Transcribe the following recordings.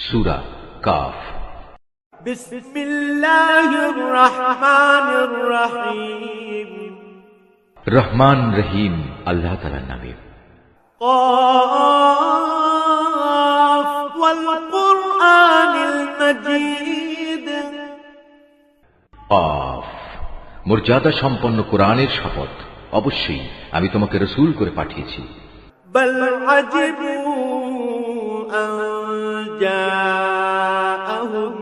সূরা calf. বিসমিল্লাহির রহমানির রহিম। রহমান রহিম আল্লাহ তাআলার নামে। কাফ ওয়াল কুরআনিল মাজিদ। কাফ, মর্যাদা সম্পন্ন কোরআনের শপথ। অবশ্যই আমি তোমাকে রাসূল করে পাঠিয়েছি। বাল আজিবু আন জাআহুম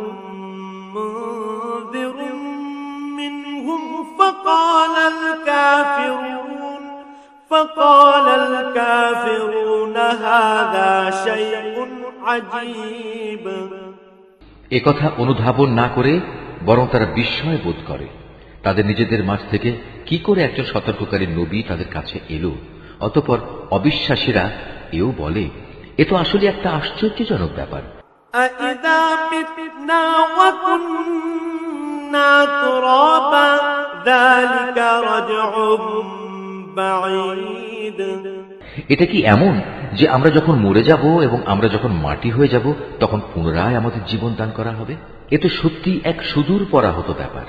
মুনযিরুম মিনহুম ফাকালাল কাফিরুন হাযা শাইউন আজীব। একথা অনুধাবন না করে বরং তারা বিস্ময় বোধ করে তাদের নিজেদের মাঝ থেকে কি করে একজন সতর্ককারী নবী তাদের কাছে এলো। অতঃপর অবিশ্বাসীরা এও বলে, এ তো আসলে একটা আশ্চর্যজনক ব্যাপার। আইযা মিতনা ওয়া কুন্না তুরাবা যালিকা রাজউম বাঈদ। এটা কি এমন যে আমরা যখন মরে যাব এবং আমরা যখন মাটি হয়ে যাব তখন পুনরায় আমাদের জীবন দান করা হবে? এ তো সত্যি এক সুদূর পরাহত ব্যাপার।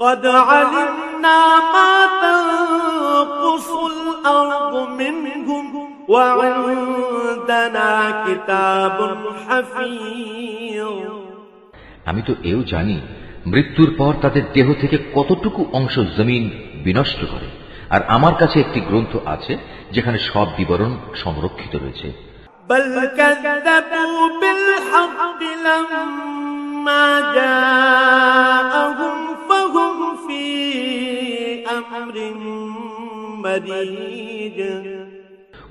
قد علمنا ما تنقص الأرض منهم وعندنا كتاب حفيظ। আমি তো এও জানি মৃত্যুর পর তাদের দেহ থেকে কতটুকু অংশ জমিন বিনষ্ট করে, আর আমার কাছে একটি গ্রন্থ আছে যেখানে সব বিবরণ সংরক্ষিত রয়েছে। بل كذبوا بالحق لما جاءهم فهم في أمر مريج।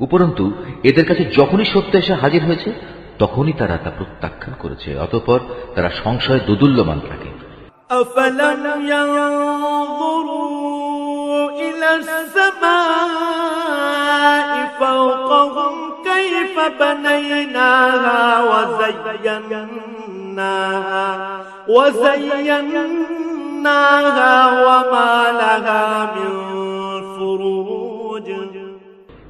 উপরন্তু এদের কাছে যখনই সত্য এসে হাজির হয়েছে তখনই তারা তা প্রত্যাখ্যান করেছে, অতঃপর তারা সংশয়ে দোদুল্যমান থাকে। أفلم ينظروا إلى السماء فوقهم كيف بنيناها وزيناها وما لها من فروج।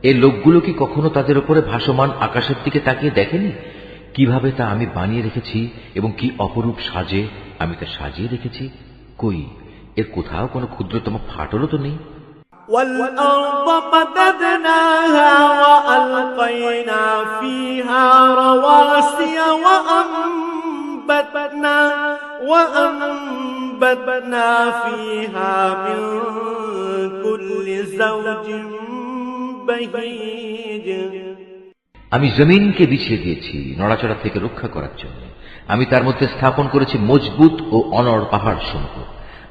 এই লোকগুলো কি কখনো তাদের উপরে ভাসমান আকাশের দিকে তাকিয়ে দেখেনি কিভাবে তা আমি বানিয়ে রেখেছি এবং কি অপরূপ সাজে আমি তা সাজিয়ে রেখেছি? কই, এর কোথাও কোনো ক্ষুদ্রতম ফাটলও তো নেই। والأرض مددناها وألقينا فيها رواسي وأنبتنا فيها من كل زوج بهيج। আমি জমিনকে বিছিয়ে দিয়েছি নড়াচড়া থেকে রক্ষা করার জন্য। আমি তার মধ্যে স্থাপন করেছি মজবুত ও অনড় পাহাড় সমূহ।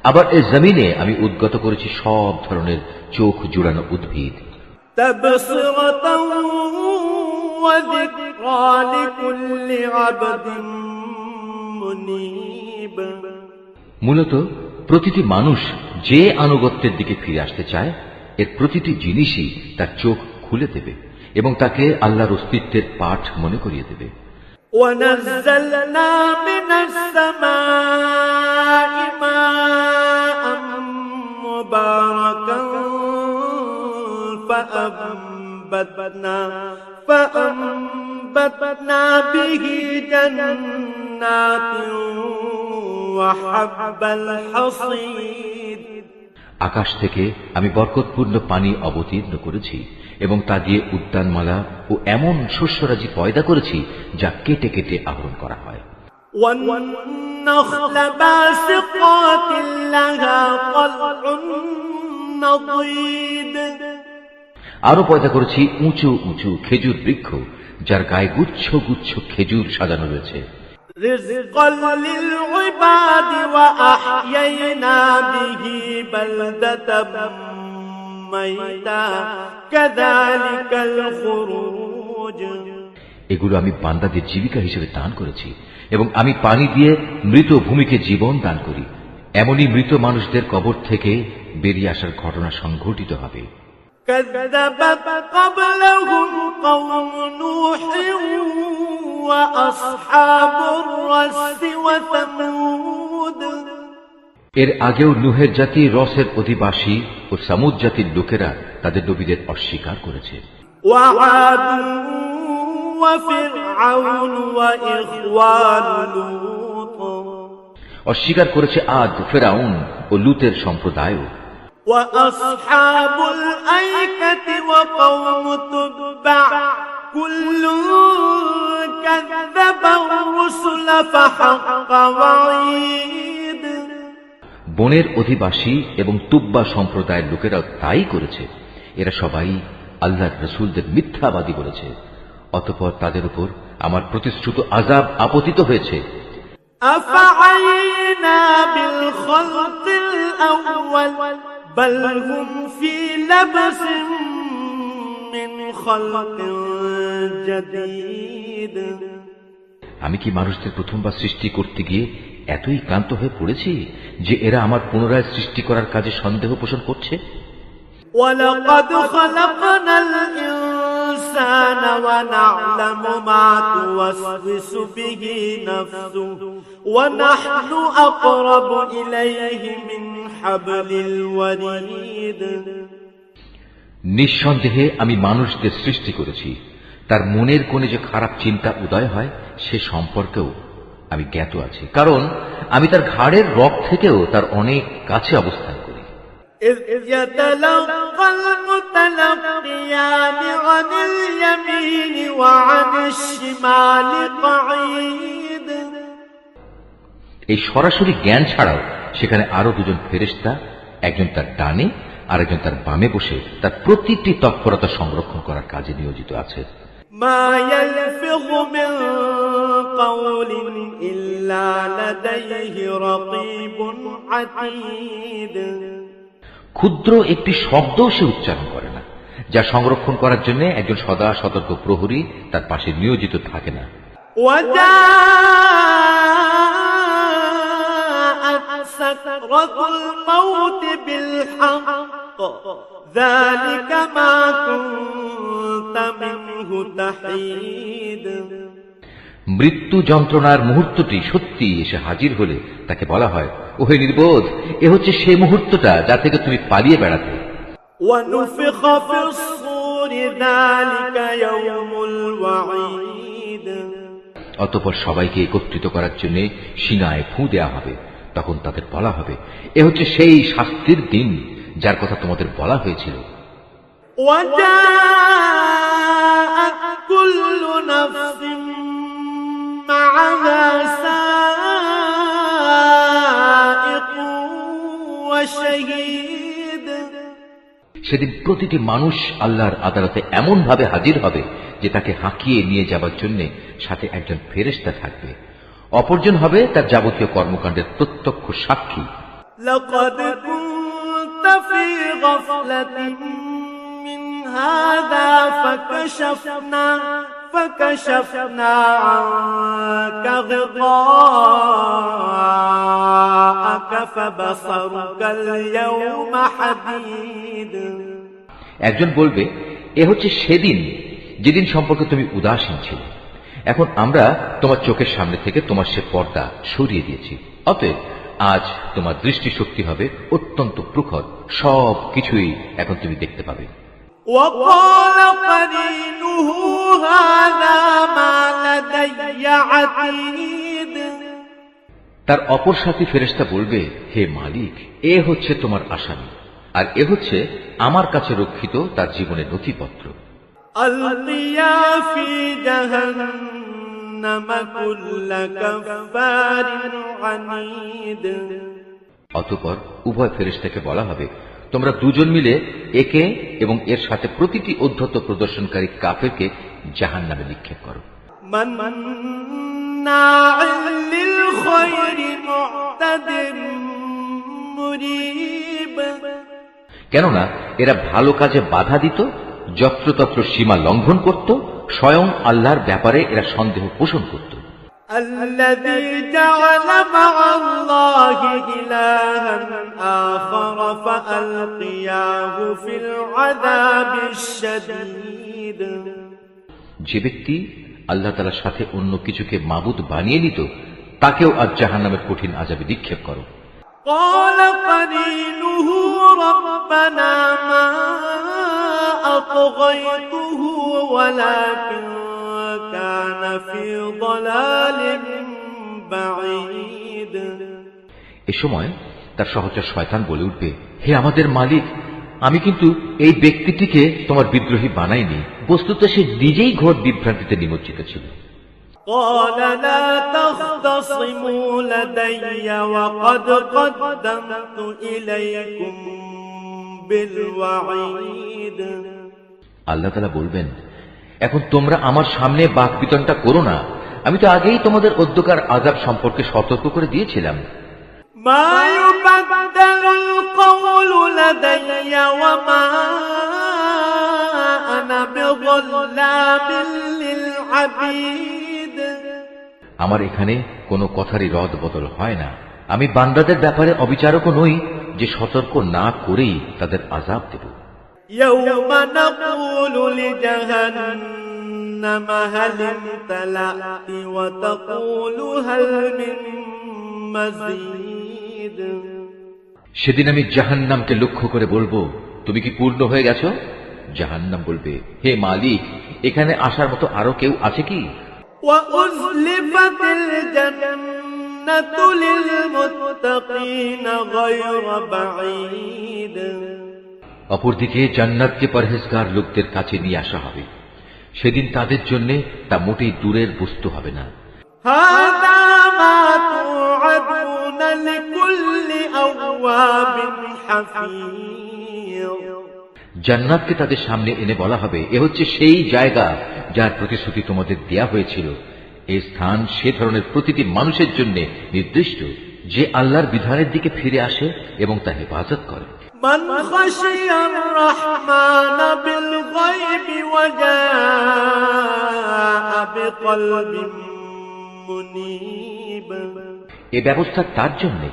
আবার এই জমিনে আমি উদ্গত করেছি সব ধরনের চোখ জুড়ানো উদ্ভিদ। তাবসিরাতাও ওয়া যিকরা লিকুল্লি আবদিন মুনীব। মূলত প্রতিটি মানুষ যে আনুগত্যের দিকে ফিরে আসতে চায় এর প্রতিটি জিনিসই তার চোখ খুলে দেবে এবং তাকে আল্লাহর অস্তিত্বের পাঠ মনে করিয়ে দেবে। وَنَزَّلْنَا مِنَ السَّمَاءِ مَاءً مُبَارَكًا فَأَنبَتْنَا بِهِ جَنَّاتٍ وَحَبَّ الْحَصِيدِ। আকাশ থেকে আমি বরকতপূর্ণ পানি অবতীর্ণ করেছি এবং তা দিয়ে উদ্যানমালা ও এমন শস্যরাজি পয়দা করেছি যা কেটে কেটে আহরণ করা হয়। وَالنَّخْلَ بَاسِقَاتٍ لَهَا طَلْعٌ نَضِيدٌ। আরো পয়দা করেছি উঁচু উঁচু খেজুর বৃক্ষ যার গায়ে গুচ্ছ গুচ্ছ খেজুর সাজানো রয়েছে। رِزْقًا لِلْعِبَادِ وَأَحْيَيْنَا بِهِ بَلْدَةً مَيْتًا كَذَلِكَ الْخُرُوجُ। এগুলো আমি বান্দাদের জীবিকা হিসেবে দান করেছি এবং আমি পানি দিয়ে মৃত ভূমিকে জীবন দান করি। এমনই মৃত মানুষদের কবর থেকে বেরিয়ে আসার ঘটনা সংঘটিত হবে। كذبت قبلهم قوم نوح وأصحاب الرس وثمود। এর আগেও নুহের জাতি, রসের অধিবাসী ও সামুদ জাতির লোকেরা তাদের নবীদের অস্বীকার করেছে। وعاد وفرعون وإخوان لوط অস্বীকার করেছে আদ, ফেরাউন ও লুতের সম্প্রদায়ও। وأصحاب الأيكة وقوم تبع كل كذب الرسل فحق وعيد বনের অধিবাসী এবং তুব্বা সম্প্রদায়ের লোকেরা তাই করেছে। এরা সবাই আল্লাহর রসুলদের মিথ্যাবাদী বলেছে, অতঃপর তাদের উপর আমার প্রতিশ্রুত আযাব আপতিত হয়েছে। أفعينا بالخلق الأول بل هم في لبس من خلق جديد আমি কি মানুষদের প্রথমবার সৃষ্টি করতে গিয়ে এতই ক্লান্ত হয়ে পড়েছি যে এরা আমার পুনরায় সৃষ্টি করার কাজে সন্দেহ পোষণ করছে? ولقد خلقنا الإنسان ونعلم ما توسوس به نفسه ونحن أقرب إليه من حبل الوريد নিঃসন্দেহে আমি মানুষদের সৃষ্টি করেছি, তার মনের কোণে যে খারাপ চিন্তা উদয় হয় সে সম্পর্কেও আমি জ্ঞাত আছি, কারণ আমি তার ঘাড়ের রগ থেকেও তার অনেক কাছে অবস্থান করি। إذ يتلقى المتلقيان عن اليمين وعن الشمال قعيد এই সরাসরি জ্ঞান ছাড়াও সেখানে আরো দুজন ফেরেশতা, একজন তার ডানে আর একজন তার বামে বসে তার প্রতিটি তৎপরতা সংরক্ষণ করার কাজে নিয়োজিত আছে। ما يلفظ من قول إلا لديه رقيب عتيد ক্ষুদ্র একটি শব্দও সে উচ্চারণ করে না, যা সংরক্ষণ করার জন্য একজন সদা সতর্ক প্রহরী তার পাশে নিয়োজিত থাকে না। وجاءت سكرة الموت بالحق ذلك ما كنت منه تحيد মৃত্যু যন্ত্রণার মুহূর্তটি সত্যি এসে হাজির হলে তাকে বলা হয়, ওহে নির্বোধ, এ হচ্ছে সেই মুহূর্তটা যা থেকে তুমি পালিয়ে বেড়াতে। ونفخ في الصور ذلك يوم الوعيد অতঃপর সবাইকে একত্রিত করার জন্য সিঙায় ফু দেয়া হবে। তখন তাদের বলা হবে, এ হচ্ছে সেই শাস্তির দিন যার কথা তোমাদের বলা হয়েছিল। وجاءت كل نفس معها سائق وشهيد সেদিন প্রতিটি মানুষ আল্লাহর আদালতে এমন ভাবে হাজির হবে যে তাকে হাঁকিয়ে নিয়ে যাবার জন্য সাথে একজন ফেরেশতা থাকবে, অপরজন হবে তার যাবতীয় কর্মকাণ্ডের প্রত্যক্ষ সাক্ষী। لقد كنت في غفلة من هذا فكشفنا عنك غطاءك فبصرك اليوم حديد একজন বলবে, এ হচ্ছে সেদিন যেদিন সম্পর্কে তুমি উদাসীন ছিলে। এখন আমরা তোমার চোখের সামনে থেকে তোমার সে পর্দা সরিয়ে দিয়েছি, অতএব আজ তোমার দৃষ্টিশক্তি হবে অত্যন্ত প্রখর, সব কিছুই এখন তুমি দেখতে পাবে। وقال قرينه هذا ما لدي عتيد তার অপর সাথী ফেরেশতা বলবে, হে মালিক, এ হচ্ছে তোমার আসামি, আর এ হচ্ছে আমার কাছে রক্ষিত তার জীবনের নথিপত্র। ألقيا في جهنم كل كفار عنيد অতঃপর উভয় ফেরেশতাকে বলা হবে, তোমরা দুজন মিলে একে এবং এর সাথে প্রতিটি উদ্ধত প্রদর্শনকারী কাফেরকে জাহান্নামে নিক্ষেপ করো। مناع للخير معتد مريب কেননা এরা ভালো কাজে বাধা দিত, যত্রতত্র সীমা লঙ্ঘন করত, স্বয়ং আল্লাহর ব্যাপারে এরা সন্দেহ পোষণ করত। الذي جعل مع الله إلها آخر فألقياه في العذاب الشديد যে ব্যক্তি আল্লাহ তাআলার সাথে অন্য কিছুকে মাবুদ বানিয়ে নিত, তাকেও আজ জাহান্নামের কঠিন আযাবে নিক্ষেপ করো। قال قرينه ربنا ما أطغيته ولكن كان في ضلال بعيد এ সময় তার সহচর শয়তান বলে উঠবে, হে আমাদের মালিক, আমি কিন্তু এই ব্যক্তিটিকে তোমার বিদ্রোহী বানাইনি, বস্তুত সে নিজেই ঘোর বিভ্রান্তিতে নিমজ্জিত ছিল। قال لا تختصموا لدي وقد قدمت إليكم بالوعيد আল্লাহ তাআলা বলবেন, এখন তোমরা আমার সামনে বাকবিতণ্ডা করো না, আমি তো আগেই তোমাদের অধ্যকার আযাব সম্পর্কে সতর্ক করে দিয়েছিলাম। ما يبدل القول لدي وما أنا بظلام للعبيد আমার এখানে কোনো কথারই রদ বদল হয় না। আমি বান্দাদের ব্যাপারে অবিচারকও নই যে সতর্ক না করেই তাদের আযাব দেব। يوم نقول لجهنم هل امتلأت وتقول هل من مزيد সেদিন আমি জাহান্নামকে লক্ষ্য করে বলবো, তুমি কি পূর্ণ হয়ে গেছো? জাহান্নাম বলবে, হে মালিক, এখানে আসার মতো আরো কেউ আছে কি? وأزلفت الجنة للمتقين غير بعيد অপরদিকে জান্নাতকে পরহেজগার লোকদের কাছে নিয়ে আসা হবে। সেদিন তাদের জন্য তা মোটেই দূরের বস্তু হবে না। هذا ما توعدون لكل أواب حفيظ জান্নাতকে তাদের সামনে এনে বলা হবে, এ হচ্ছে সেই জায়গা যার প্রতিশ্রুতি তোমাদের দেয়া হয়েছিল। এই স্থান সে ধরনের প্রতিটি মানুষের জন্য নির্দিষ্ট যে আল্লাহর বিধানের দিকে ফিরে আসে এবং তা হেফাজত করে। من خشي الرحمن بالغيب وجاء بقلب منيب এ ব্যবস্থা তার জন্য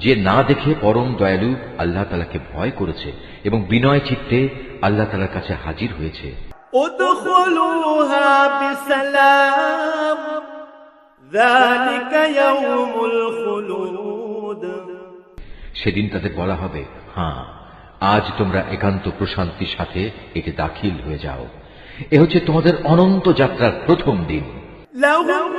যে না দেখে পরম দয়ালু আল্লাহ তাআলাকে ভয় করেছে এবং বিনয় চিত্তে আল্লাহ তাআলার কাছে হাজির হয়েছে। ادخلوها بسلام ذلك يوم الخلود সেদিন তাদের বলা হবে, হ্যাঁ, আজ তোমরা একান্ত প্রশান্তির সাথে এতে দাখিল হয়ে যাও। এ হচ্ছে তোমাদের অনন্ত যাত্রার প্রথম দিন। لهم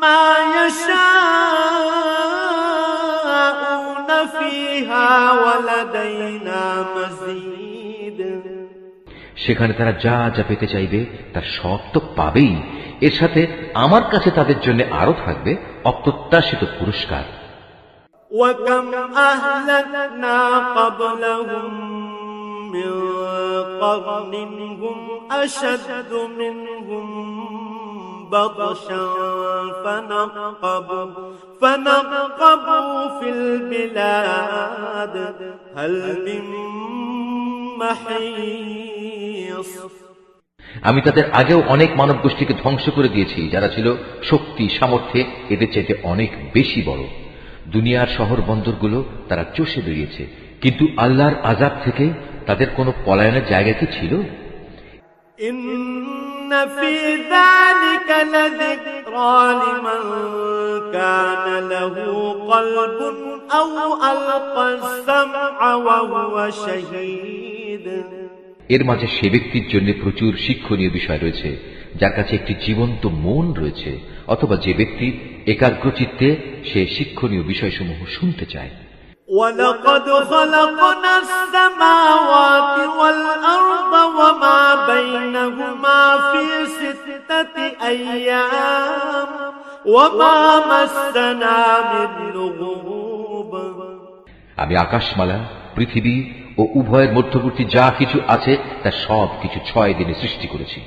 ما يشاءون فيها ولدينا مزيد সেখানে তারা যা যা পেতে চাইবে তার সব তো পাবেই, এর সাথে আমার কাছে তাদের জন্য আরো থাকবে অপ্রত্যাশিত পুরস্কার। وكم أهلكنا قبلهم من قرن هم أشد منهم بطشا فنقبوا في البلاد هل من محيص আমি তাদের আগেও অনেক মানব গোষ্ঠীকে ধ্বংস করে দিয়েছি যারা ছিল শক্তি সামর্থ্যে এদের চাইতে অনেক বেশি বড়। দুনিয়ার শহর বন্দরগুলো তারা চষে বেরিয়েছে, কিন্তু আল্লাহর আযাব থেকে তাদের কোনো পলায়নের জায়গা কি ছিল? إن في ذلك لذكرى لمن كان له قلب أو ألقى السمع وهو شهيد এর মাঝে সে ব্যক্তির জন্য প্রচুর শিক্ষণীয় বিষয় রয়েছে যার কাছে একটি জীবন্ত মন রয়েছে, অথবা যে ব্যক্তি একাগ্রচিত্তে সে শিক্ষণীয় বিষয়সমূহ শুনতে চায়। ولقد خلقنا السماوات والأرض وما بينهما في 6 أيام وما مسنا من لغوب আমি আকাশমালা, পৃথিবী ও উভয়ের মধ্যবর্তী যা কিছু আছে তা সব কিছু 6 দিনে সৃষ্টি করেছি,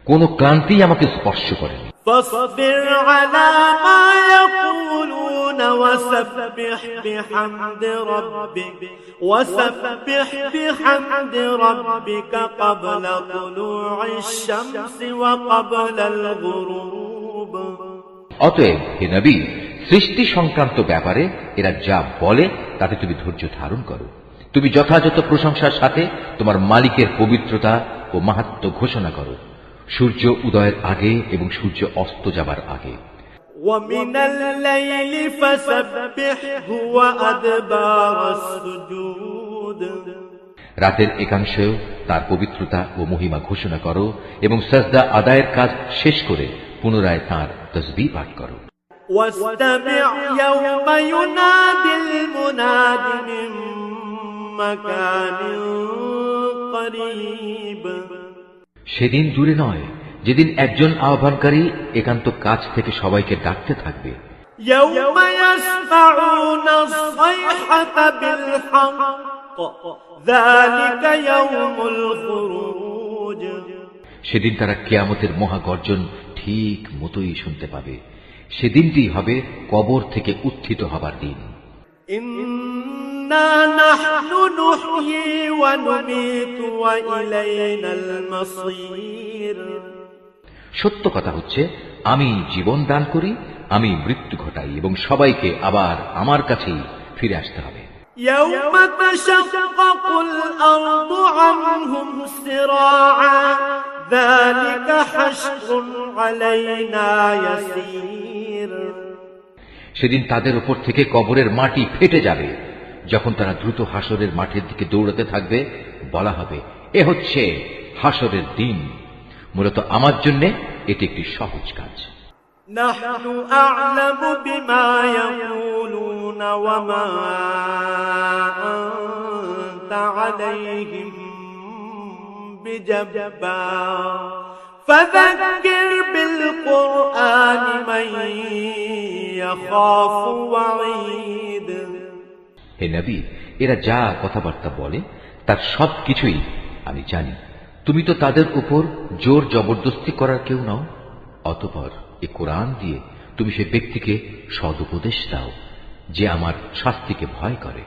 কোনো ক্লান্তি আমাকে স্পর্শ করেনি। فاصبر على ما يقولون وسبح بحمد ربك قبل طلوع الشمس وقبل الغروب অতএব হে নবী, সৃষ্টি সংক্রান্ত ব্যাপারে এরা যা বলে তাতে তুমি ধৈর্য ধারণ করো। তুমি যথাযথ প্রশংসার সাথে তোমার মালিকের পবিত্রতা ও মাহাত্ম্য ঘোষণা করো সূর্য উদয়ের আগে এবং সূর্য অস্ত যাবার আগে। ومن الليل فسبحه وأدبار السجود রাতের একাংশেও তার পবিত্রতা ও মহিমা ঘোষণা করো এবং সাজদা আদায়ের কাজ শেষ করে পুনরায় তাঁর তসবিহ পাঠ করো। واستمع يوم ينادي المناد من مكان قريب সেদিন দূরে নয় যেদিন একজন আহ্বানকারী একান্ত কাছ থেকে সবাইকে ডাকতে থাকবে। يوم يسمعون الصيحة بالحق ذلك يوم الخروج সেদিন তারা কিয়ামতের মহাগর্জন ঠিক মতোই শুনতে পাবে। সেদিনটি হবে কবর থেকে উত্থিত হবার দিন। إنا نحن نحيي ونميت وإلينا المصير সত্য কথা হচ্ছে, আমি জীবন দান করি, আমি মৃত্যু ঘটাই এবং সবাইকে আবার আমার কাছেই ফিরে আসতে হবে। يوم تشقق الأرض عنهم سراعا ذلك حشر علينا يسير সেদিন তাদের উপর থেকে কবরের মাটি ফেটে যাবে। যখন তারা দ্রুত হাসরের মাঠের দিকে দৌড়াতে থাকবে, বলা হবে, এ হচ্ছে হাসরের দিন। মূলত আমার জন্য এটি একটি সহজ কাজ। نحن أعلم بما يقولون وما أنت عليهم بجبار فذكر بالقرآن من يخاف وعيد হে নবী, এরা যা কথাবার্তা বলে তার সব কিছুই আমি জানি। তুমি তো তাদের উপর জোর জবরদস্তি করার কেউ নও। অতঃপর এ কোরআন দিয়ে তুমি সে ব্যক্তিকে সদুপদেশ দাও যে আমার শাস্তিকে ভয় করে।